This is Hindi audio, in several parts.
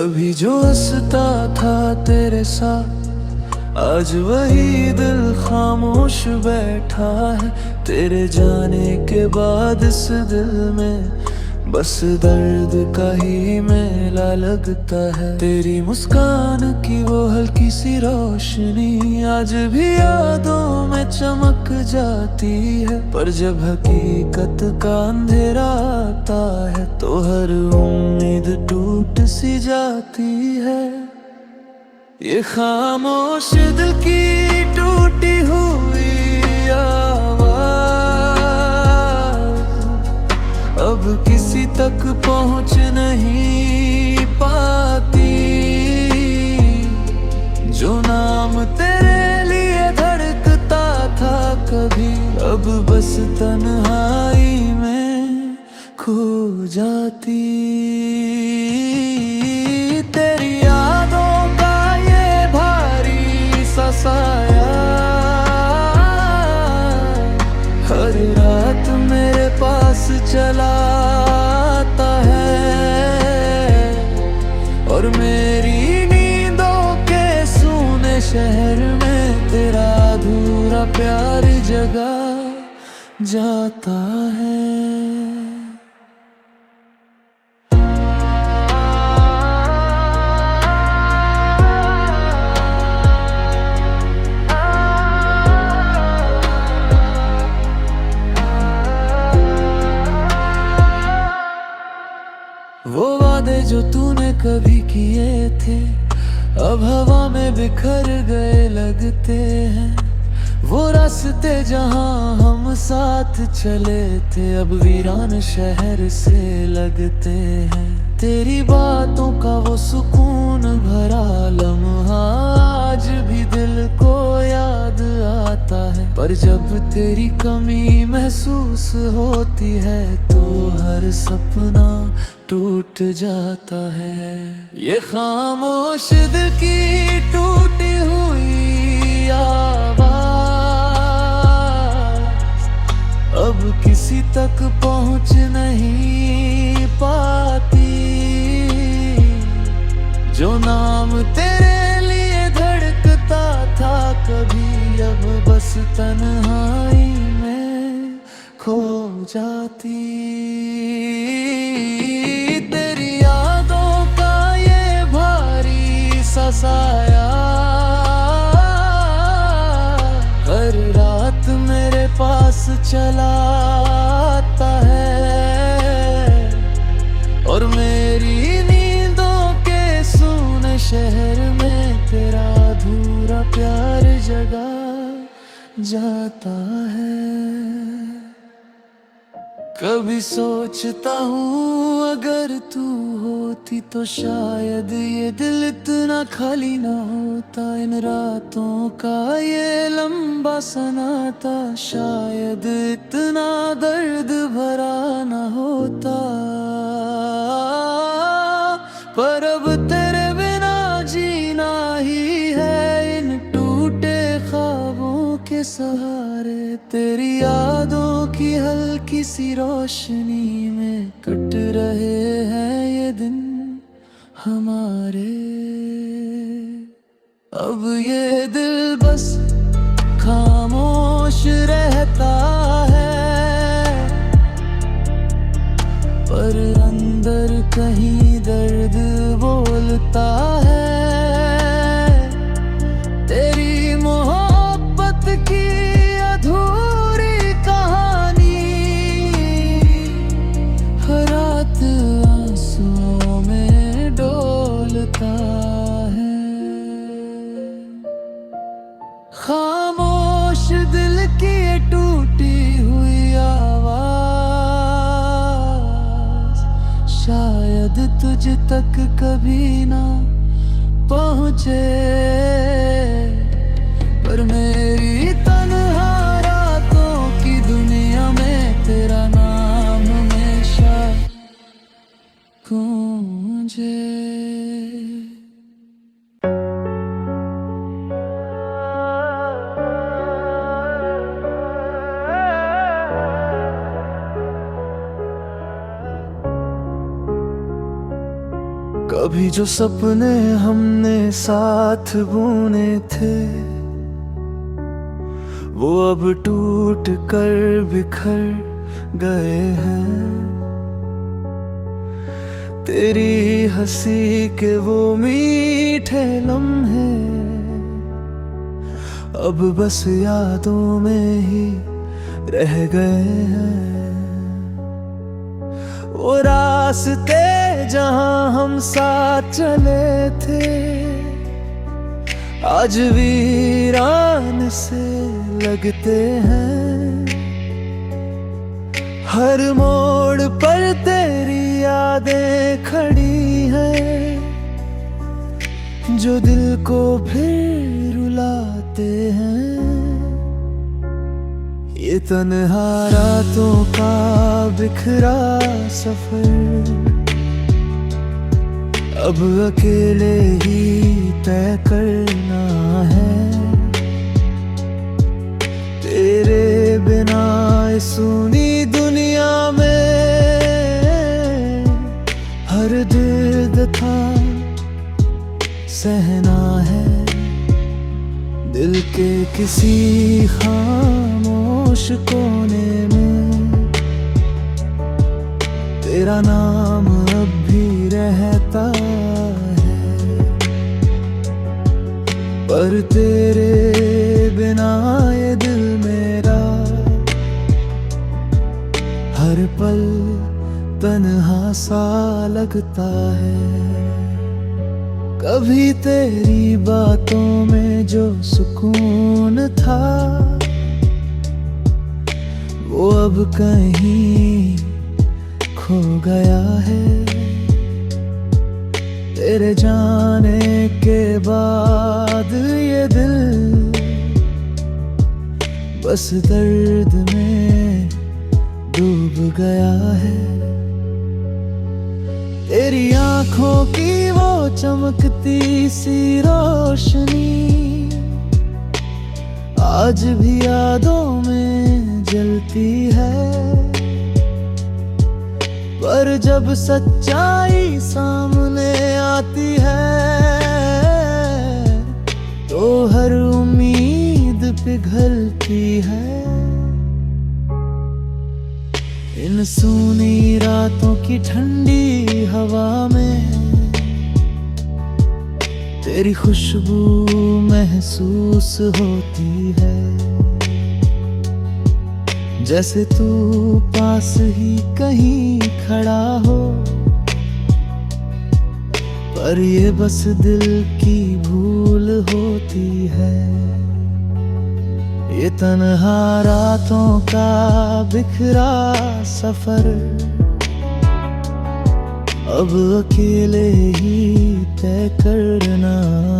कभी जो हंसता था तेरे साथ, आज वही दिल खामोश बैठा है। तेरे जाने के बाद इस दिल में बस दर्द का ही मेला लगता है। तेरी मुस्कान की वो हल्की सी रोशनी आज भी यादों में चमक जाती है। पर जब हकीकत का अंधेरा आता है तो हर उम्मीद टूट सी जाती है। ये खामोश दिल की टूटी हुई आवाज अब किसी तक पहुंच नहीं पाती। जो नाम तेरे लिए धड़कता था कभी, अब बस तन्हाई में खो जाती। तेरी यादों का ये भारी सा साया हर रात मेरे पास चला आता है, और मेरी नींदों के सूने शहर में तेरा अधूरा प्यार जगा जाता है। वो वादे जो तूने कभी किए थे अब हवा में बिखर गए लगते हैं। वो रास्ते जहां हम साथ चले थे अब वीरान शहर से लगते हैं। तेरी बातों का वो सुकून भरा लम्हा आज भी दिल को याद आता है। पर जब तेरी कमी महसूस होती है तो हर सपना टूट जाता है। ये खामोश दिल की टूटी हुई आवाज अब किसी तक पहुंच नहीं पाती। जो नाम तेरे लिए धड़कता था कभी, अब बस तन्हाई में खो जाती। तेरी यादों का ये भारी सा साया हर रात मेरे पास चला आता है, और मेरी नींदों के सूने शहर में तेरा अधूरा प्यार जगा जाता है। कभी सोचता हूँ अगर तू होती तो शायद ये दिल इतना खाली ना होता। इन रातों का ये लंबा सनाता शायद इतना दर्द भरा ना होता। पर अब तेरे बिना जीना ही है इन टूटे ख्वाबों के सहारे। तेरी यादों की हल्की सी रोशनी में कट रहे हैं ये दिन हमारे। अब ये दिल बस खामोश रहता है, पर अंदर कहीं दर्द बोलता है। तेरी मोहब्बत की अधूरी कहानी हर रात आंसुओं में डोलता है। खामोश दिल की ये टूटी हुई आवाज शायद तुझ तक कभी ना पहुँचे, पर मेरी तन्हा रातों की दुनिया में तेरा नाम हमेशा गूंजे। कभी जो सपने हमने साथ बुने थे वो अब टूट कर बिखर गए हैं। तेरी हंसी के वो मीठे लम्हे अब बस यादों में ही रह गए हैं। वो रास्ते जहां हम साथ चले थे आज वीरान से लगते हैं। हर मोड़ पर तेरी यादें खड़ी हैं जो दिल को फिर रुलाते हैं। ये तन्हा रातों का बिखरा सफर अब अकेले ही तय करना है। तेरे बिना सुनी दुनिया में हर दर्द था सहना है। दिल के किसी खामोश कोने में तेरा नाम अब भी रहता है। पर तेरे बिना ये दिल मेरा हर पल तन्हा सा लगता है। कभी तेरी बातों में जो सुकून था वो अब कहीं खो गया है। तेरे जाने के बाद ये दिल बस दर्द में डूब गया है। तेरी आंखों की वो चमकती सी रोशनी आज भी यादों में जलती है। पर जब सच्चाई सामने आती है तो हर उम्मीद पिघलती है। इन सूनी रातों की ठंडी हवा में तेरी खुशबू महसूस होती है। जैसे तू पास ही कहीं खड़ा हो पर ये बस दिल की भूल होती है। ये तन्हा रातों का बिखरा सफर अब अकेले ही तय करना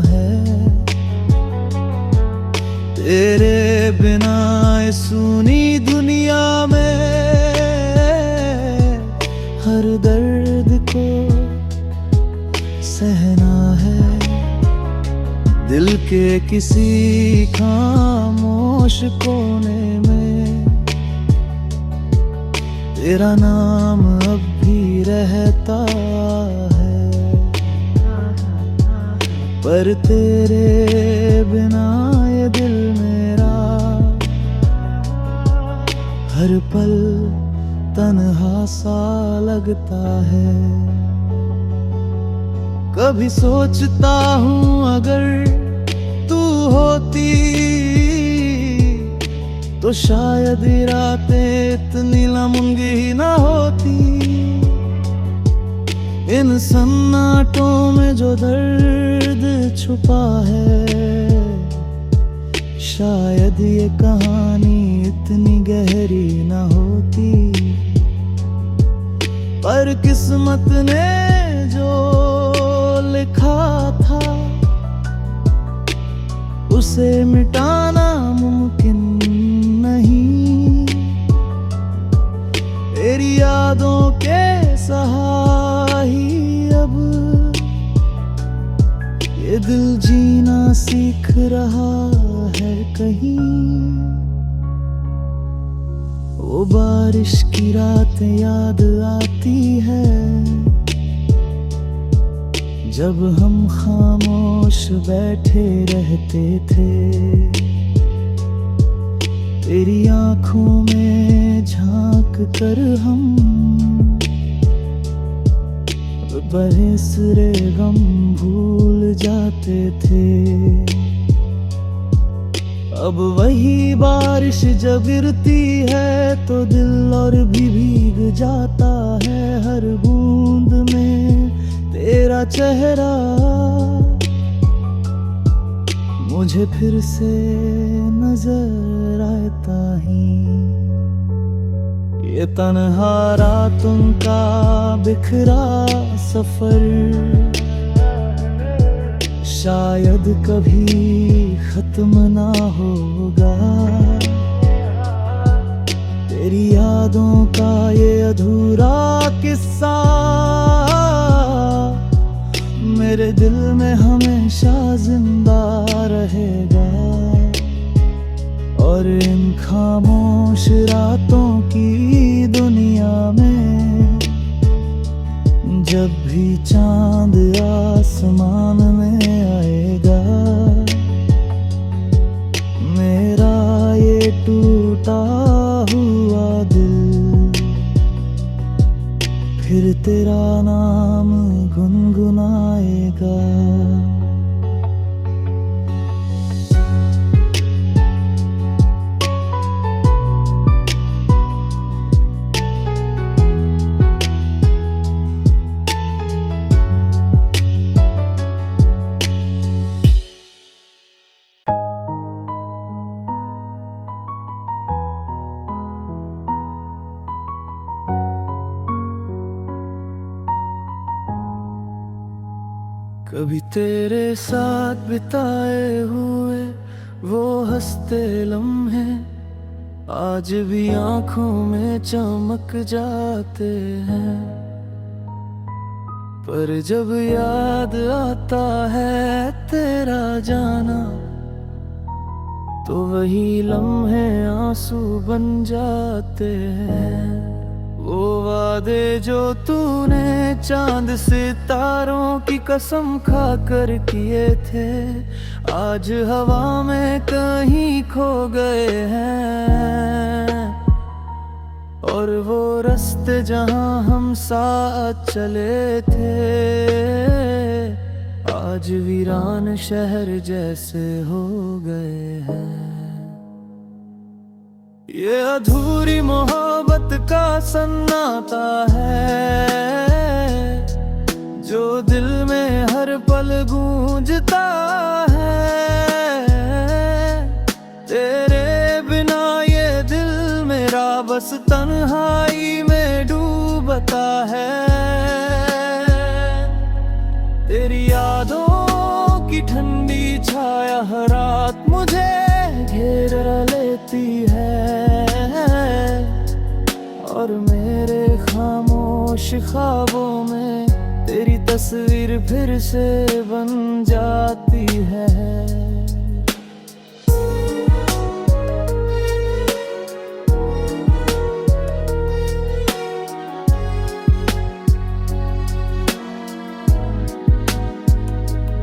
है। तेरे बिना सुनी दुनिया में हर दर्द को सहना है। दिल के किसी खामोश कोने में तेरा नाम अब भी रहता है। पर तेरे बिना ये दिल मेरा हर पल तन्हा सा लगता है। कभी सोचता हूँ अगर तू होती तो शायद ये रातें इतनी लंबी ही ना होती। इन सन्नाटों में जो दर्द छुपा है शायद ये कहानी इतनी गहरी ना होती। पर किस्मत ने जो लिखा था उसे मिटाना मुमकिन नहीं। तेरी यादों के सहाई अब ये दिल जीना सीख रहा है कहीं। वो बारिश की रात याद आती है जब हम खामोश बैठे रहते थे, तेरी आंखों में झांक कर हम बरसरे गम भूल जाते थे। अब वही बारिश जब गिरती है तो दिल और भी भीग जाता है। हर बूंद में तेरा चेहरा मुझे फिर से नजर आता ही। ये तन्हा रातों का बिखरा सफर शायद कभी खत्म ना होगा। तेरी यादों का ये अधूरा किस्सा मेरे दिल में हमेशा जिंदा रहेगा। और इन खामोश रातों की दुनिया में जब भी चांद आसमान में आएगा, मेरा ये टूटा हुआ दिल फिर तेरा नाम गुनगुनाएगा। कभी तेरे साथ बिताए हुए वो हंसते लम्हे आज भी आंखों में चमक जाते हैं। पर जब याद आता है तेरा जाना तो वही लम्हे आंसू बन जाते हैं। वो वादे जो तूने चांद सितारों की कसम खा कर किए थे आज हवा में कहीं खो गए हैं। और वो रास्ते जहां हम साथ चले थे आज वीरान शहर जैसे हो गए हैं। ये अधूरी मोहब्बत का सन्नाटा है जो दिल में हर पल गूंजता है। तेरे बिना ये दिल मेरा बस तन्हाई में डूबता है। तेरी यादों की ठंडी छाया हर रात मुझे घेर लेती है। और मेरे खामोश ख्वाबों में तेरी तस्वीर फिर से बन जाती है।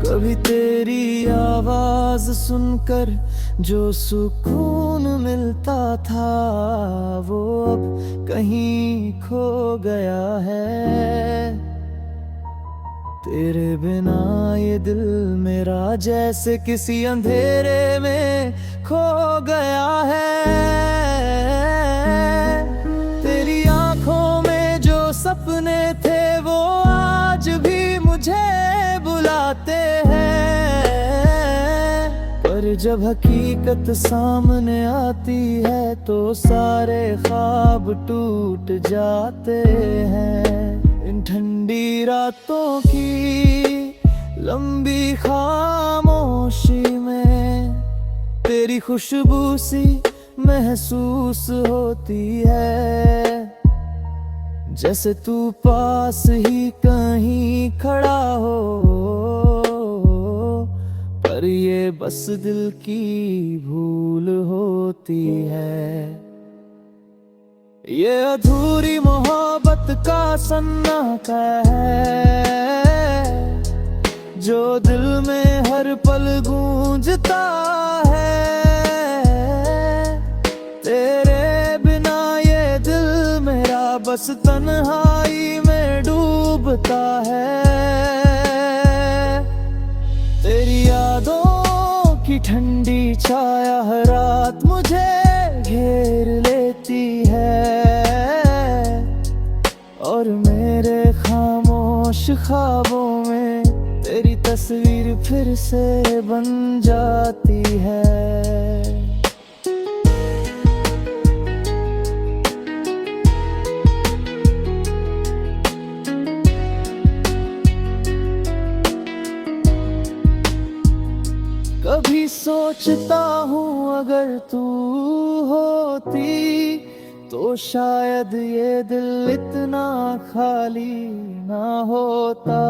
कभी तेरी आवाज सुनकर जो सुकून मिलता था वो अब कहीं खो गया है। तेरे बिना ये दिल मेरा जैसे किसी अंधेरे में खो गया है। तेरी आंखों में जो सपने थे वो आज भी मुझे बुलाते हैं। पर जब हकीकत सामने आती है तो सारे ख्वाब टूट जाते हैं। इन ठंडी रातों की लंबी खामोशी में तेरी खुशबू सी महसूस होती है। जैसे तू पास ही कहीं खड़ा हो पर ये बस दिल की भूल होती है। ये अधूरी मोहब्बत का सन्नाटा है जो दिल में हर पल गूंजता है। तेरे बिना ये दिल मेरा बस तन्हाई में डूबता है। तेरी यादों की ठंडी छाया हर रात मुझे घेर लेती है, और मेरे खामोश ख्वाबों में तेरी तस्वीर फिर से बन जाती है। कभी सोचता हूँ अगर तू होती तो शायद ये दिल इतना खाली ना होता।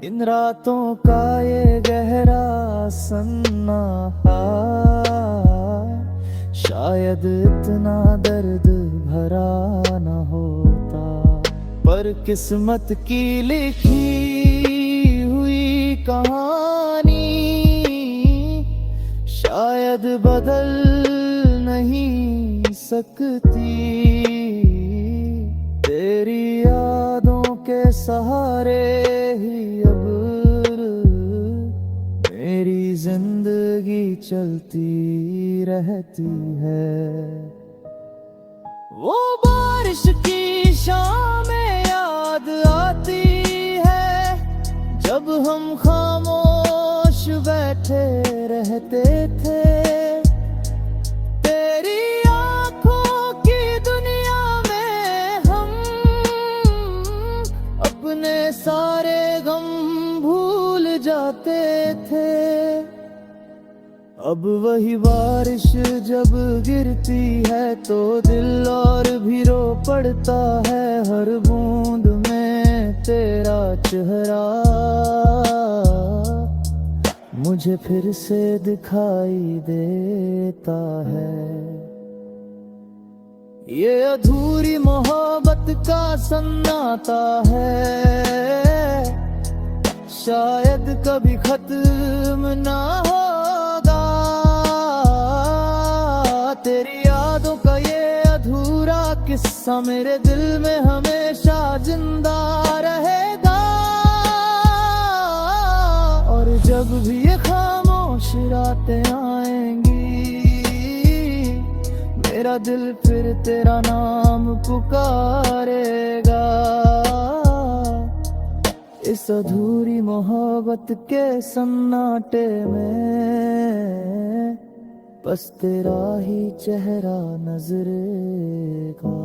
इन रातों का ये गहरा सन्नाटा शायद इतना दर्द भरा ना होता। पर किस्मत की लिखी हुई कहानी शायद बदल नहीं सकती। तेरी यादों के सहारे ही अब मेरी जिंदगी चलती रहती है। वो बारिश की शामें याद आती है जब हम खामोश बैठे रहते थे। तेरी आंखों की दुनिया में हम अपने सारे गम भूल जाते थे। अब वही बारिश जब गिरती है तो दिल और भी रो पड़ता है। हर बूंद में तेरा चेहरा मुझे फिर से दिखाई देता है। ये अधूरी मोहब्बत का सन्नाटा है, शायद कभी खत्म ना होगा। तेरी यादों का ये अधूरा किस्सा मेरे दिल में हमेशा जिंदा रहेगा। और जब भी ये खामोश रातें आएंगी मेरा दिल फिर तेरा नाम पुकारेगा। इस अधूरी मोहब्बत के सन्नाटे में बस तेरा ही चेहरा नजर का।